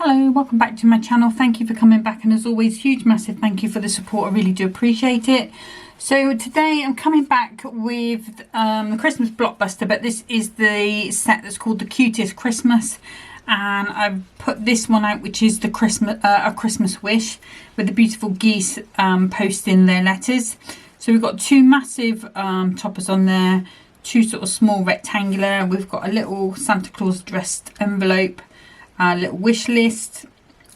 Hello, welcome back to my channel. Thank you for coming back, and as always, huge massive thank you for the support. I really do appreciate it. So today I'm coming back with the Christmas Blockbuster, but this is the set that's called the Cutest Christmas, and I've put this one out, which is the Christmas a Christmas wish with the beautiful geese posting their letters. So we've got two massive toppers on there, two sort of small rectangular. We've got a little Santa Claus dressed envelope, a little wish list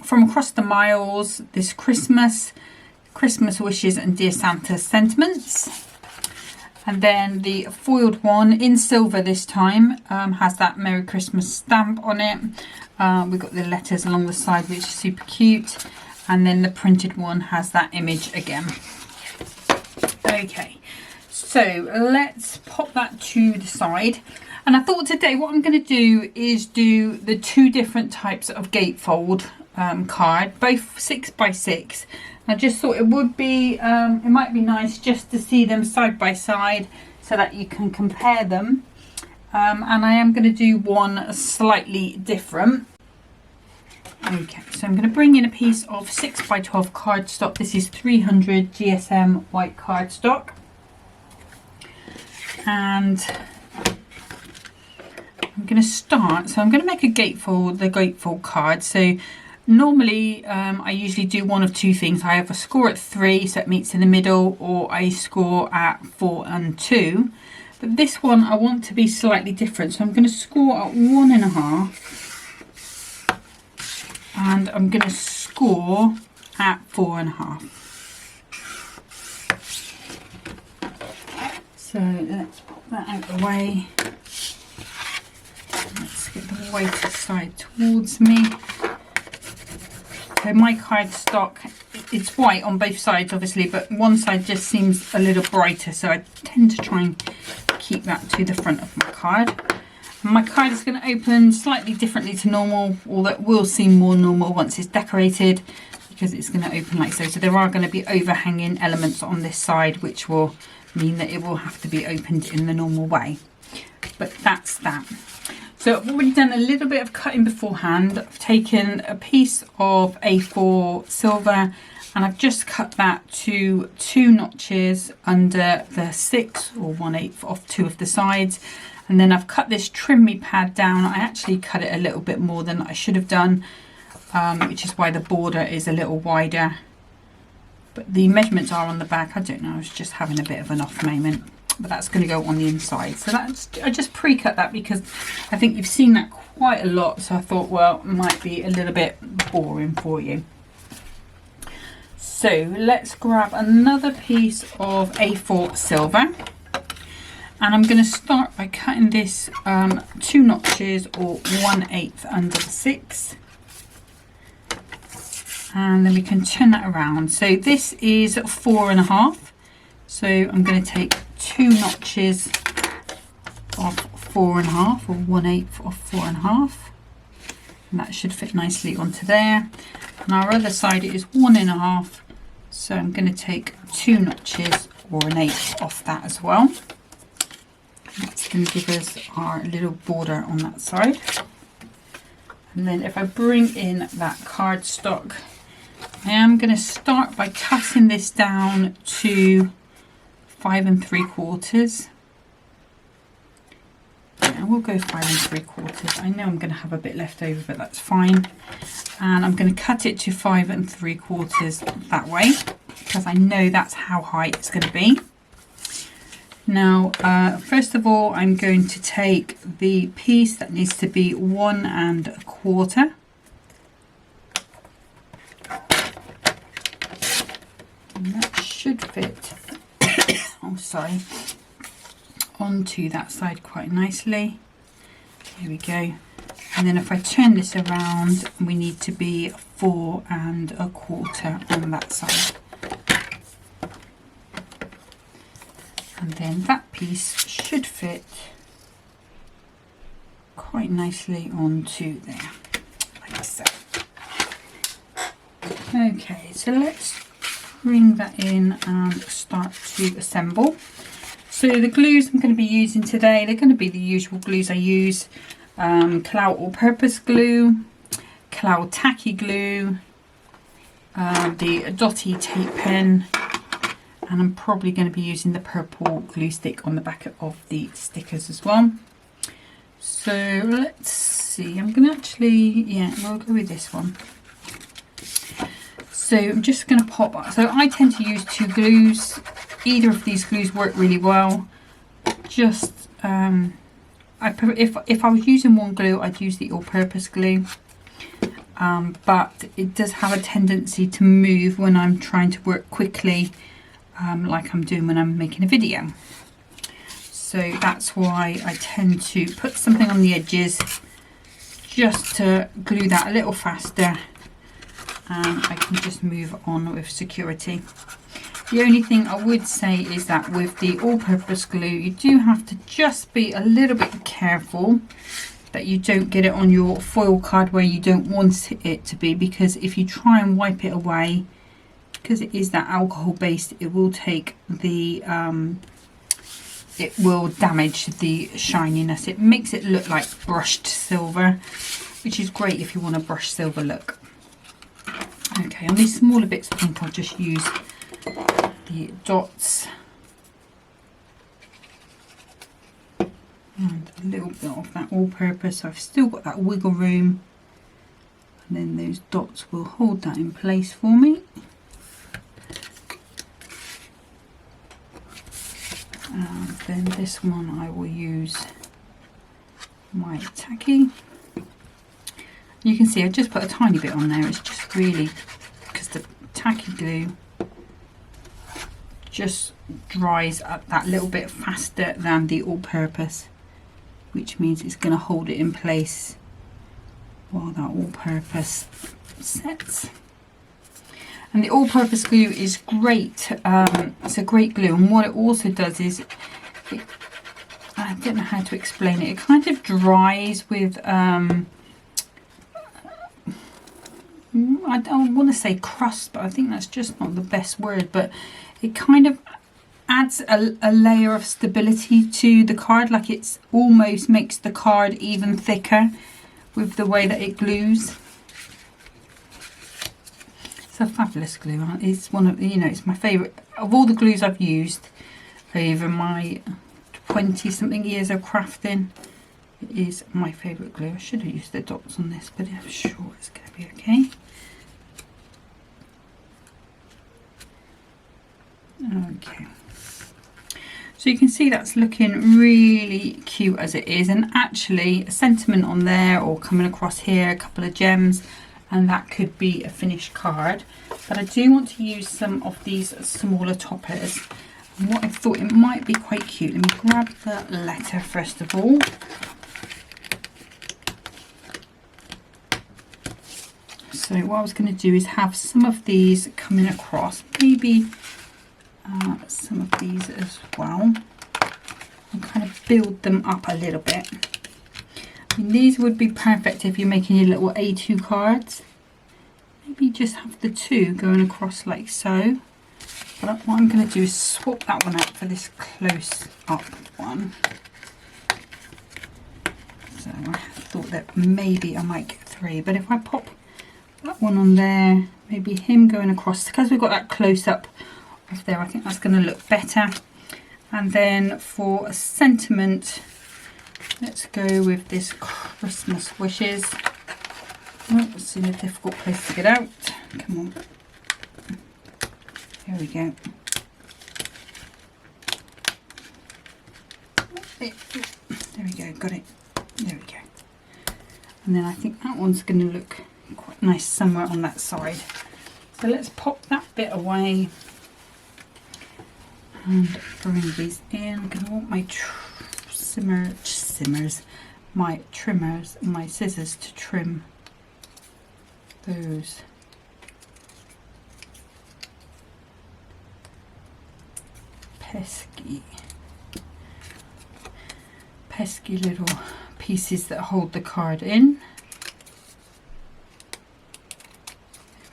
from across the miles, this Christmas wishes and Dear Santa sentiments. And then the foiled one in silver this time has that Merry Christmas stamp on it. We've got the letters along the side, which is super cute. And then the printed one has that image again. Okay, so let's pop that to the side. And I thought today what I'm going to do is do the two different types of gatefold card, both 6x6. I just thought it would be, it might be nice just to see them side by side so that you can compare them. And I am going to do one slightly different. Okay, so I'm going to bring in a piece of 6x12 cardstock. This is 300 GSM white cardstock. And I'm going to start, so I'm going to make the gatefold card. So normally I usually do one of two things. I either score at 3 so it meets in the middle, or I score at 4 and 2. But this one I want to be slightly different, so I'm going to score at 1.5 and I'm going to score at 4.5. So let's pop that out of the way. Let's get the whiter side towards me. So my cardstock, it's white on both sides obviously, but one side just seems a little brighter, so I tend to try and keep that to the front of my card. And my card is going to open slightly differently to normal, although it will seem more normal once it's decorated, because it's going to open like so. So there are going to be overhanging elements on this side, which will mean that it will have to be opened in the normal way. But that's that. So I've already done a little bit of cutting beforehand. I've taken a piece of A4 silver and I've just cut that to 2 notches under the 6 or 1/8 of 2 of the sides. And then I've cut this trim me pad down. I actually cut it a little bit more than I should have done, which is why the border is a little wider. But the measurements are on the back. I don't know, I was just having a bit of an off moment. But that's going to go on the inside. So that's, I just pre-cut that because I think you've seen that quite a lot. So I thought, well, it might be a little bit boring for you. So let's grab another piece of A4 silver. And I'm going to start by cutting this 2 notches or 1/8 under the 6. And then we can turn that around. So this is 4.5. So I'm going to take 2 notches of 4.5 or 1/8 of 4.5, and that should fit nicely onto there. And our other side is 1.5, so I'm going to take 2 notches or 1/8 off that as well. That's going to give us our little border on that side. And then if I bring in that cardstock, I am going to start by cutting this down to 5 3/4. Yeah, we'll go 5 3/4. I know I'm going to have a bit left over, but that's fine. And I'm going to cut it to 5 3/4 that way, because I know that's how high it's going to be. Now, first of all, I'm going to take the piece that needs to be 1 1/4. And that should fit. Oh, sorry, onto that side quite nicely. Here we go. And then if I turn this around, we need to be 4 1/4 on that side. And then that piece should fit quite nicely onto there, like so. Okay, so let's bring that in and start to assemble. So the glues I'm going to be using today, they're going to be the usual glues I use. Clout All Purpose Glue, cloud tacky glue, the dotty tape pen, and I'm probably going to be using the purple glue stick on the back of the stickers as well. So let's see, I'm going to actually, yeah, we'll go with this one. So I'm just going to pop, so I tend to use 2 glues. Either of these glues work really well. Just, if I was using one glue, I'd use the all-purpose glue. But it does have a tendency to move when I'm trying to work quickly, like I'm doing when I'm making a video. So that's why I tend to put something on the edges just to glue that a little faster, and I can just move on with security. The only thing I would say is that with the all-purpose glue, you do have to just be a little bit careful that you don't get it on your foil card where you don't want it to be, because if you try and wipe it away, because it is that alcohol based, it will take the it will damage the shininess. It makes it look like brushed silver, which is great if you want a brushed silver look. Okay, on these smaller bits I think I'll just use the dots and a little bit of that all-purpose, so I've still got that wiggle room, and then those dots will hold that in place for me. And then this one I will use my tacky. You can see I just put a tiny bit on there. It's just really because the tacky glue just dries up that little bit faster than the all-purpose, which means it's going to hold it in place while that all-purpose sets. And the all-purpose glue is great. It's a great glue, and what it also does is, I don't know how to explain it. It kind of dries with, I don't want to say crust, but I think that's just not the best word. But it kind of adds a layer of stability to the card, like it's almost makes the card even thicker with the way that it glues. It's a fabulous glue. It's one of, you know, it's my favourite of all the glues I've used over my 20 something years of crafting. It is my favourite glue. I should have used the dots on this, but I'm sure it's going to be okay. Okay. So you can see that's looking really cute as it is, and actually a sentiment on there or coming across here, a couple of gems, and that could be a finished card. But I do want to use some of these smaller toppers, and what I thought it might be quite cute. Let me grab the letter first of all. So what I was going to do is have some of these coming across, maybe some of these as well, and kind of build them up a little bit. I mean, these would be perfect if you're making your little A2 cards. Maybe just have the 2 going across like so. But what I'm going to do is swap that one out for this close up one. So I thought that maybe I might get 3, but if I pop that one on there, maybe him going across, because we've got that close up of there, I think that's going to look better. And then for a sentiment, let's go with this Christmas wishes. Oh, it's in a difficult place to get out. Come on. Here we go. There we go, got it. There we go. And then I think that one's going to look quite nice somewhere on that side. So let's pop that bit away and bring these in. I'm going to want my my trimmers and my scissors to trim those pesky little pieces that hold the card in.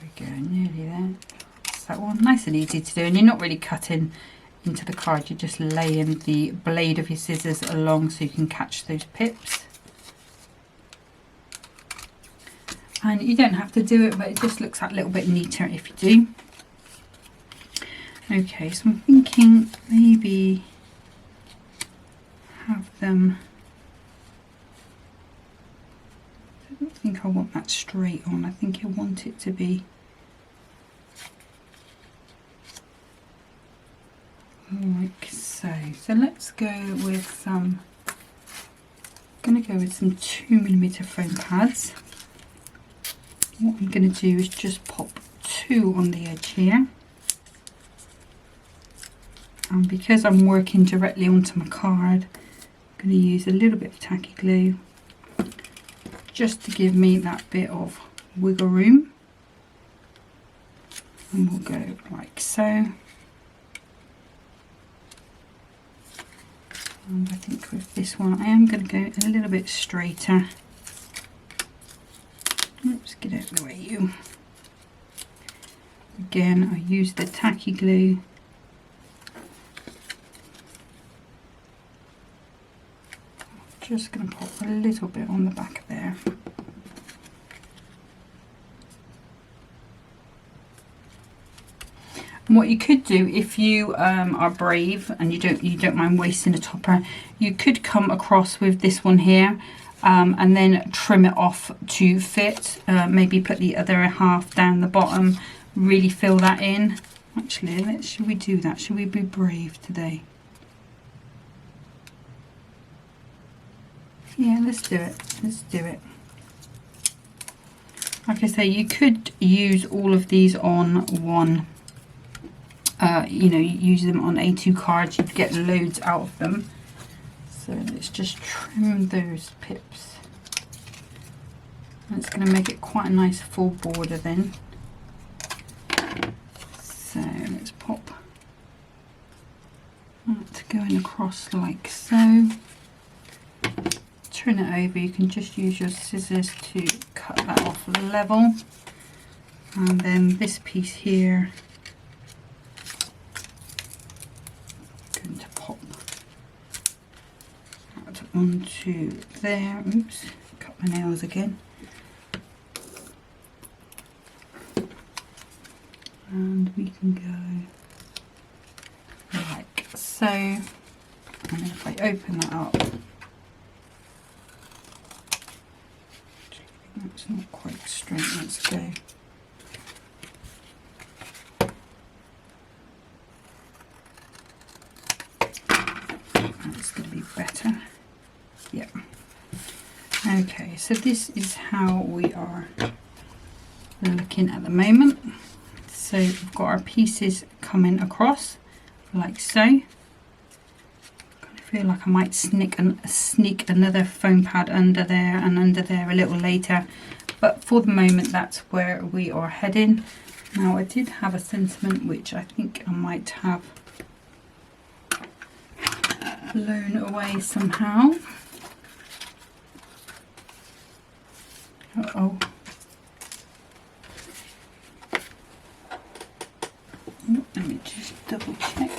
There we go, nearly there. That's that one. Nice and easy to do, and you're not really cutting into the card, you're just laying the blade of your scissors along so you can catch those pips. And you don't have to do it, but it just looks a little bit neater if you do. Okay, so I'm thinking maybe have them, I don't think I want that straight on. I think I want it to be like so. So let's go with some, I'm going to go with some 2mm foam pads. What I'm going to do is just pop 2 on the edge here. And because I'm working directly onto my card, I'm going to use a little bit of tacky glue just to give me that bit of wiggle room. And we'll go like so. And I think with this one I am going to go a little bit straighter. Oops, get out of the way, you. Again, I use the tacky glue. Just going to pop a little bit on the back there. And what you could do, if you are brave and you don't mind wasting a topper, you could come across with this one here. And then trim it off to fit, maybe put the other half down the bottom, really fill that in. Actually, should we do that? Should we be brave today? Yeah, let's do it. Let's do it. Like I say, you could use all of these on one, you know, use them on A2 cards, you'd get loads out of them. So let's just trim those pips. And it's going to make it quite a nice full border then. So let's pop that going across like so. Turn it over, you can just use your scissors to cut that off level. And then this piece here, I'm going to pop onto there. Oops, cut my nails again. And we can go like so. And then if I open that up, that's not quite straight, let's go. That's going to be better. Yeah. Okay, so this is how we are looking at the moment. So we've got our pieces coming across like so. I feel like I might sneak another foam pad under there and under there a little later, but for the moment that's where we are heading. Now I did have a sentiment which I think I might have blown away somehow. Uh-oh. Let me just double check.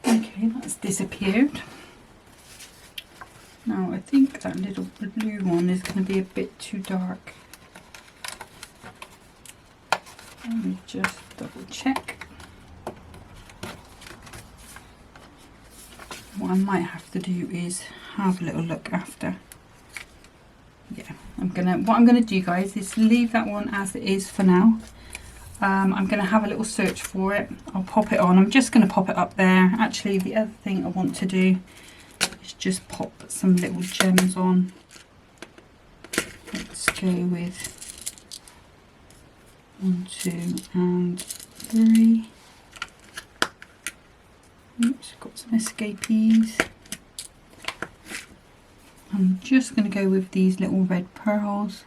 Okay, that's disappeared. Now I think that little blue one is going to be a bit too dark. Let me just double check. What I might have to do is have a little look after. Yeah, what I'm gonna do, guys, is leave that one as it is for now. I'm gonna have a little search for it. I'll pop it on. I'm just gonna pop it up there. Actually, the other thing I want to do is just pop some little gems on. Let's go with 1, 2 and 3. Oops, got some escapees. I'm just going to go with these little red pearls.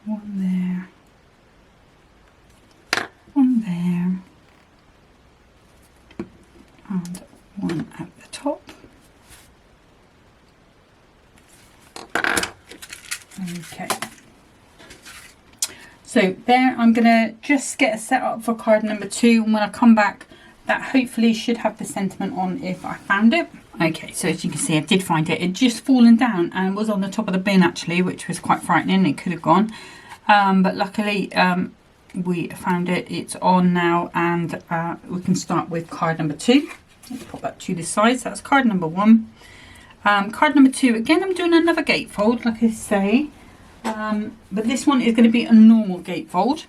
One there. One there. And one at the top. Okay. So there, I'm going to just get a set up for card number 2, and when I come back that hopefully should have the sentiment on if I found it. Okay, so as you can see, I did find it. It just fallen down and was on the top of the bin actually, which was quite frightening. It could have gone, but luckily we found it. It's on now, and we can start with card number 2. Let's pop that to the side. So that's card number 1. Card number 2, again, I'm doing another gatefold, like I say, but this one is going to be a normal gatefold.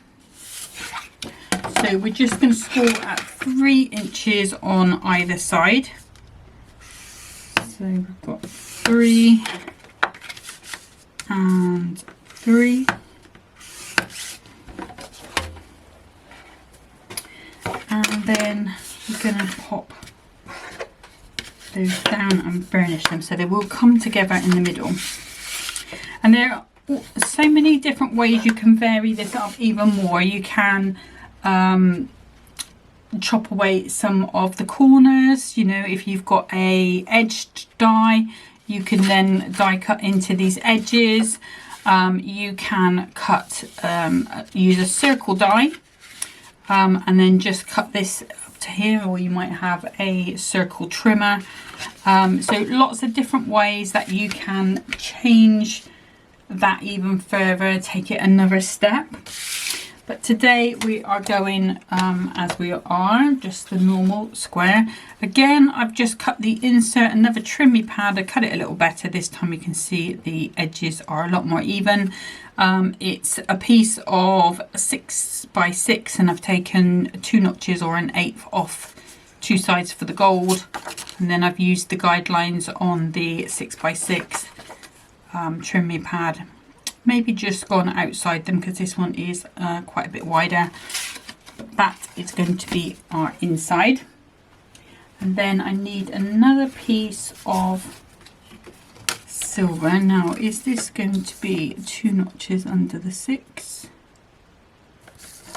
So we're just going to score at 3 inches on either side. So we've got 3 and 3. And then we're going to pop those down and burnish them so they will come together in the middle. And there are so many different ways you can vary this up even more. You can chop away some of the corners. You know, if you've got a edged die, you can then die cut into these edges. You can cut, use a circle die, and then just cut this up to here, or you might have a circle trimmer. So lots of different ways that you can change that even further, take it another step. But today we are going as we are, just the normal square. Again, I've just cut the insert, another trimmy pad. I cut it a little better this time. You can see the edges are a lot more even. It's a piece of 6 by 6, and I've taken 2 notches or an 1/8 off 2 sides for the gold, and then I've used the guidelines on the 6 by 6 trimmy pad. Maybe just gone outside them because this one is quite a bit wider. That is going to be our inside. And then I need another piece of silver. Now, is this going to be 2 notches under the 6?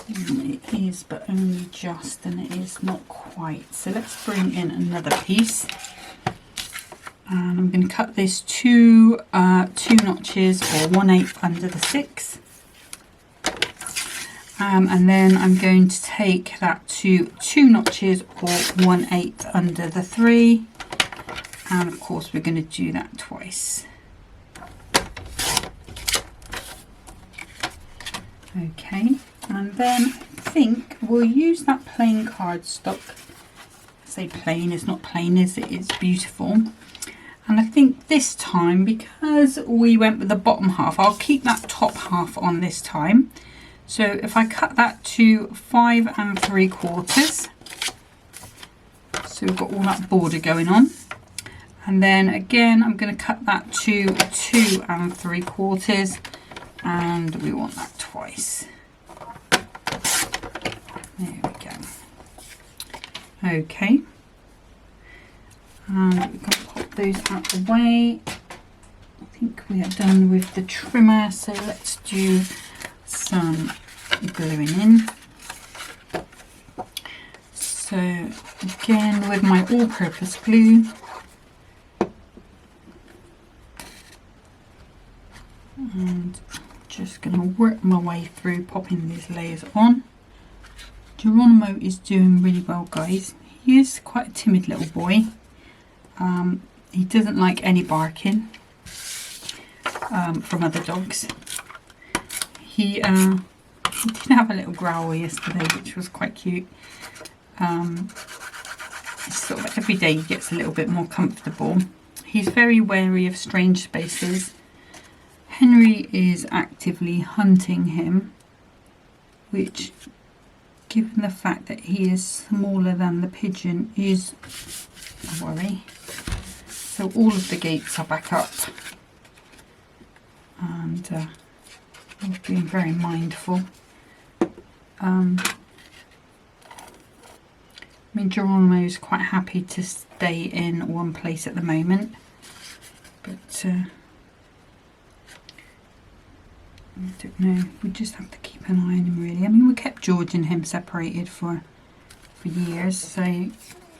It is, but only just, and it is not quite. So let's bring in another piece. And I'm going to cut this to 2 notches or 1/8 under the 6. And then I'm going to take that to 2 notches or 1/8 under the 3. And of course we're going to do that twice. Okay, and then I think we'll use that plain cardstock. I say plain, it's not plain, is it? It's beautiful. And I think this time, because we went with the bottom half, I'll keep that top half on this time. So if I cut that to 5 3/4, so we've got all that border going on. And then again, I'm going to cut that to 2 3/4, and we want that twice. There we go. Okay. And we're going to pop those out the way. I think we are done with the trimmer, so let's do some gluing in. So again, with my all-purpose glue, and just going to work my way through popping these layers on. Geronimo is doing really well, guys. He is quite a timid little boy. He doesn't like any barking from other dogs. He did have a little growl yesterday, which was quite cute. Sort of every day he gets a little bit more comfortable. He's very wary of strange spaces. Henry is actively hunting him, which, given the fact that he is smaller than the pigeon, is a worry. So all of the gates are back up, and I've been very mindful. I mean, Geronimo is quite happy to stay in one place at the moment, but I don't know, we just have to keep an eye on him really. I mean, we kept George and him separated for years, so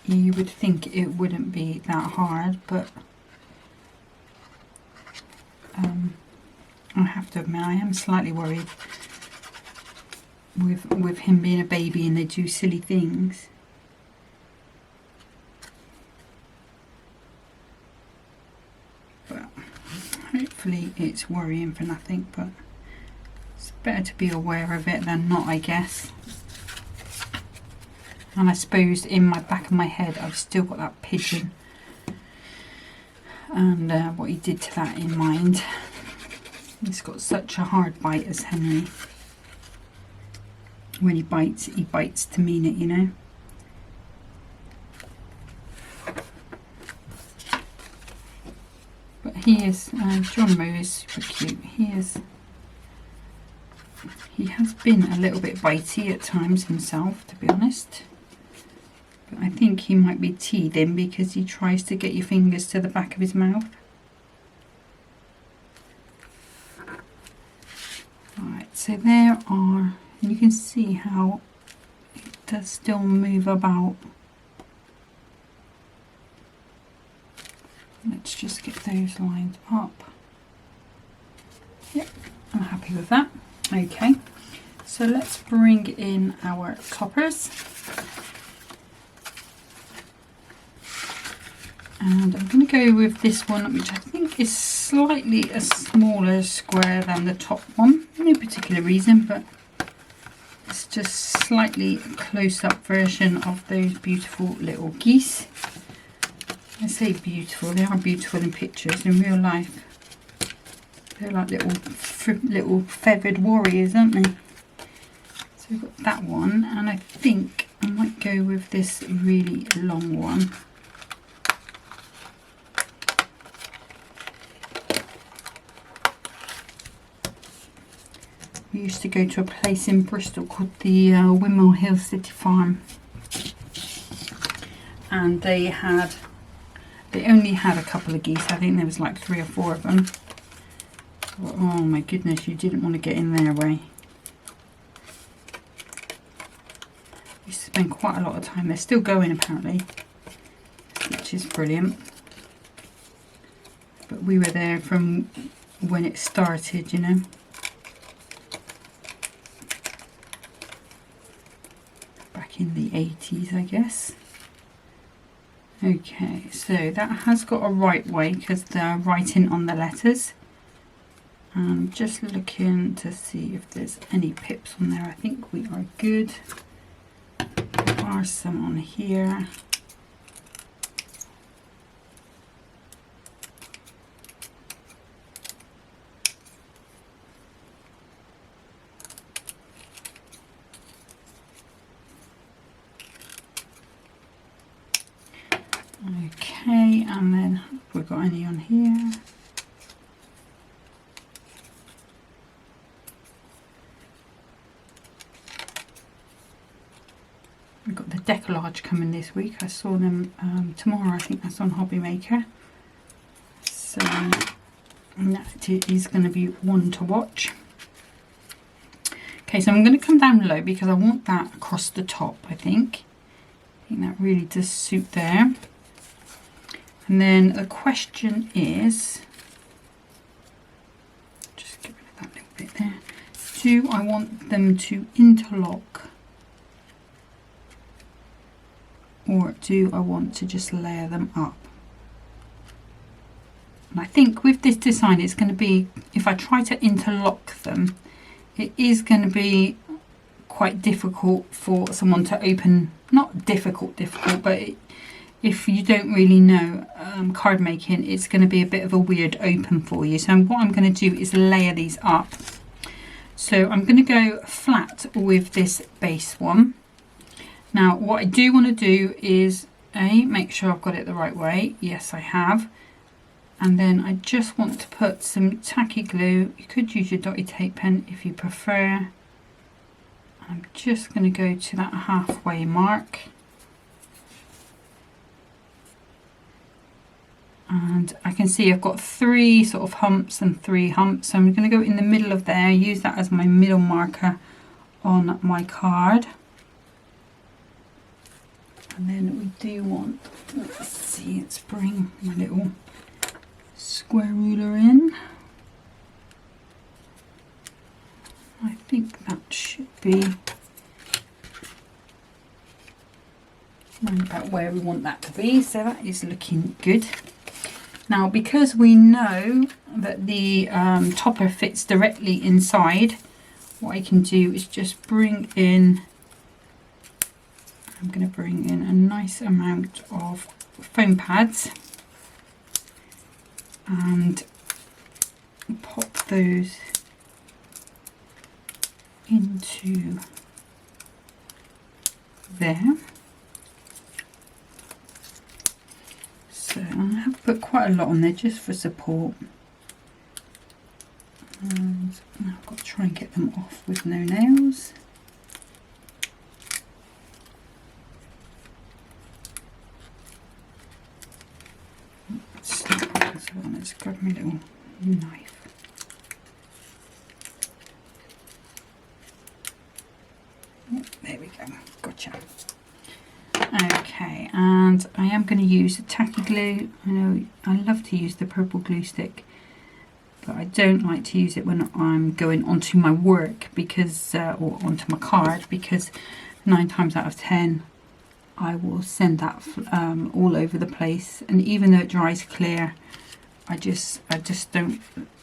you would think it wouldn't be that hard, but I have to admit I am slightly worried with him being a baby and they do silly things. hopefully it's worrying for nothing, but it's better to be aware of it than not, I guess. And I suppose in my back of my head I've still got that pigeon and what he did to that in mind. He's got such a hard bite as Henry. When he bites to mean it, you know. But he is, John Moe is super cute. He has been a little bit bitey at times himself, to be honest. But I think he might be teething because he tries to get your fingers to the back of his mouth. Right, so there are, and you can see how it does still move about. Let's just get those lined up. Yep, I'm happy with that. Okay, so let's bring in our toppers. And I'm going to go with this one, which I think is slightly a smaller square than the top one. No particular reason, but it's just slightly close-up version of those beautiful little geese. I say beautiful, they are beautiful in pictures. In real life, they're like little feathered warriors, aren't they? So we've got that one, and I think I might go with this really long one. We used to go to a place in Bristol called the Windmill Hill City Farm, and they only had a couple of geese. I think there was like 3 or 4 of them. Oh my goodness, you didn't want to get in their way. We used to spend quite a lot of time. They're still going apparently, which is brilliant. But we were there from when it started, you know. In the 80s, I guess. Okay, so that has got a right way because they're writing on the letters. I'm just looking to see if there's any pips on there. I think we are good. There are some on here. Okay, and then have we got any on here? We've got the decollage coming this week. I saw them tomorrow. I think that's on Hobby Maker. So that is going to be one to watch. Okay, so I'm going to come down low because I want that across the top, I think. I think that really does suit there. And then the question is, just get rid of that little bit there. Do I want them to interlock, or do I want to just layer them up? And I think with this design it's going to be, if I try to interlock them, it is going to be quite difficult for someone to open. Not difficult, but if you don't really know card making, it's going to be a bit of a weird open for you. So what I'm going to do is layer these up. So I'm going to go flat with this base one. Now what I do want to do is make sure I've got it the right way. Yes, I have. And then I just want to put some tacky glue. You could use your dotty tape pen if you prefer. I'm just going to go to that halfway mark. And I can see I've got 3 sort of humps and 3 humps. So I'm going to go in the middle of there, use that as my middle marker on my card. And then we do want, let's see, let's bring my little square ruler in. I think that should be around about where we want that to be, so that is looking good. Now, because we know that the topper fits directly inside, what I can do is just bring in, I'm going to bring in a nice amount of foam pads and pop those into there. So I have put quite a lot on there just for support, and I've got to try and get them off with no nails. So let's grab my little knife. Oh, there we go, gotcha. Okay, and I am going to use a tacky glue. I know I love to use the purple glue stick, but I don't like to use it when I'm going onto my work because, or onto my card, because 9 times out of 10 I will send that all over the place, and even though it dries clear, I just don't,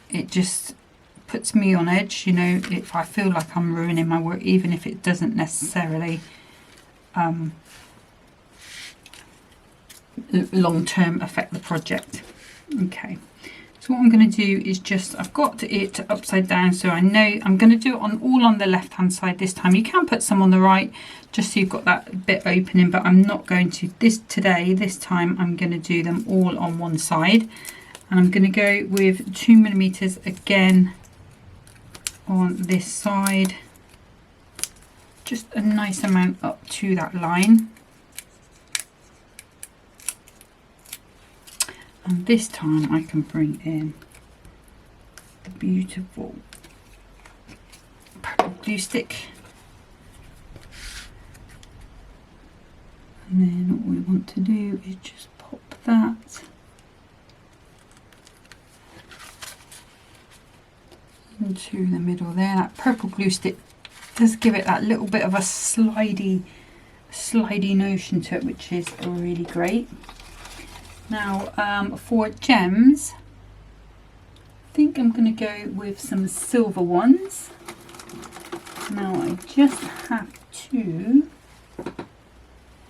it just puts me on edge, you know. If I feel like I'm ruining my work, even if it doesn't necessarily long term affect the project. Okay, so what I'm going to do is just, I've got it upside down, so I know I'm going to do it all on the left hand side this time. You can put some on the right just so you've got that bit opening, but I'm not going to this time I'm going to do them all on one side, and I'm going to go with 2mm again on this side, just a nice amount up to that line. And this time I can bring in the beautiful purple glue stick, and then what we want to do is just pop that into the middle there. That purple glue stick does give it that little bit of a slidey notion to it, which is really great. Now for gems, I think I'm going to go with some silver ones. Now I just have to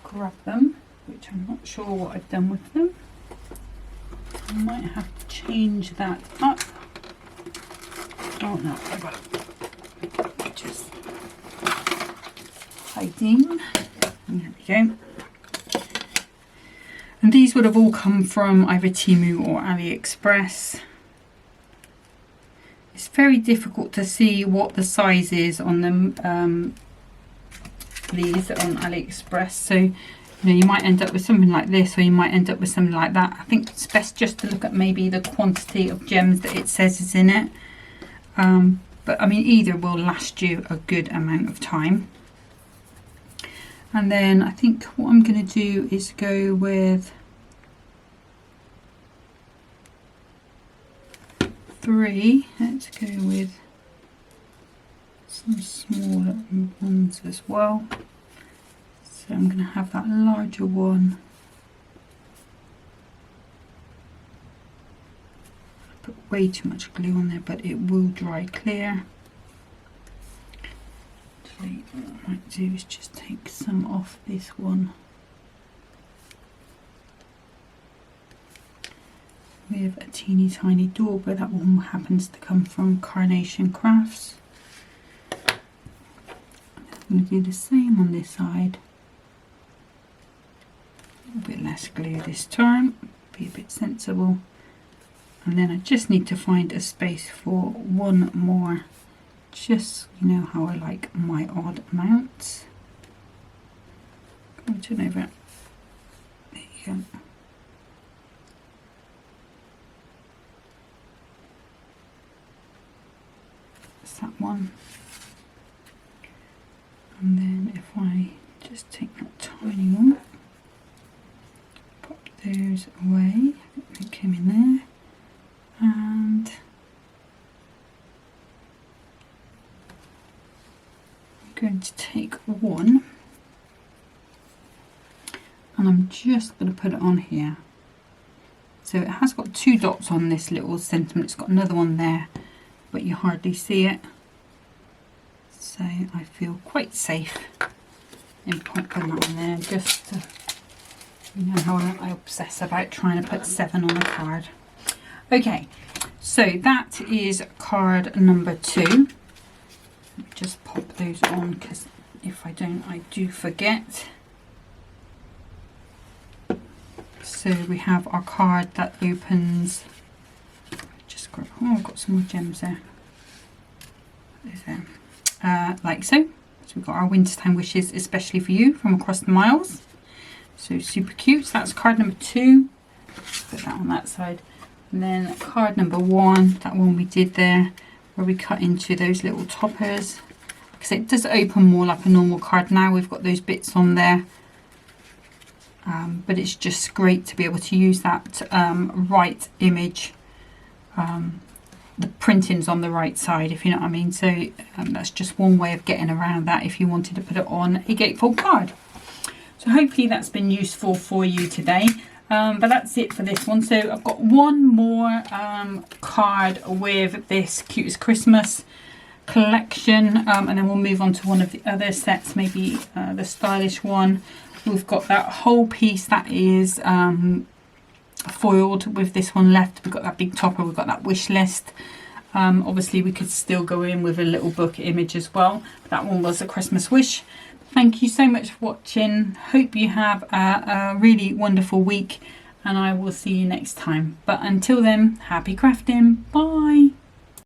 grab them, which I'm not sure what I've done with them. I might have to change that up. Oh no, I got it. Just hiding. There we go. And these would have all come from either Temu or AliExpress. It's very difficult to see what the size is on them, these on AliExpress. So, you know, you might end up with something like this, or you might end up with something like that. I think it's best just to look at maybe the quantity of gems that it says is in it. But I mean, either will last you a good amount of time. And then I think what I'm going to do is go with 3. Let's go with some smaller ones as well. So I'm going to have that larger one. I put way too much glue on there, but it will dry clear. What I might do is just take some off this one with a teeny tiny door, but that one happens to come from Carnation Crafts. I'm going to do the same on this side. A little bit less glue this time, be a bit sensible. And then I just need to find a space for one more. Just, you know how I like my odd amounts. Come on, turn over. There you go. That's that one. And then if I just take that tiny one, pop those away. They came in there. And going to take one, and I'm just going to put it on here. So it has got 2 dots on this little sentiment. It's got another one there, but you hardly see it. So I feel quite safe in popping that on there, just to, you know how I obsess about trying to put 7 on a card. Okay, so that is card number 2. Just pop those on, because if I don't, I do forget. So we have our card that opens, just grab, oh, I've got some more gems there. Like so. So we've got our wintertime wishes, especially for you, from across the miles. So super cute. So that's card number 2. Put that on that side. And then card number 1, that one we did there, where we cut into those little toppers. Because it does open more like a normal card now. We've got those bits on there. But it's just great to be able to use that right image. The printing's on the right side, if you know what I mean. So that's just one way of getting around that if you wanted to put it on a gatefold card. So hopefully that's been useful for you today. But that's it for this one. So I've got one more card with this Cutest Christmas collection, and then we'll move on to one of the other sets, maybe the stylish one. We've got that whole piece that is foiled with this one left. We've got that big topper, we've got that wish list. Obviously we could still go in with a little book image as well. That one was a Christmas wish. Thank you so much for watching. Hope you have a really wonderful week, and I will see you next time. But until then, happy crafting. Bye.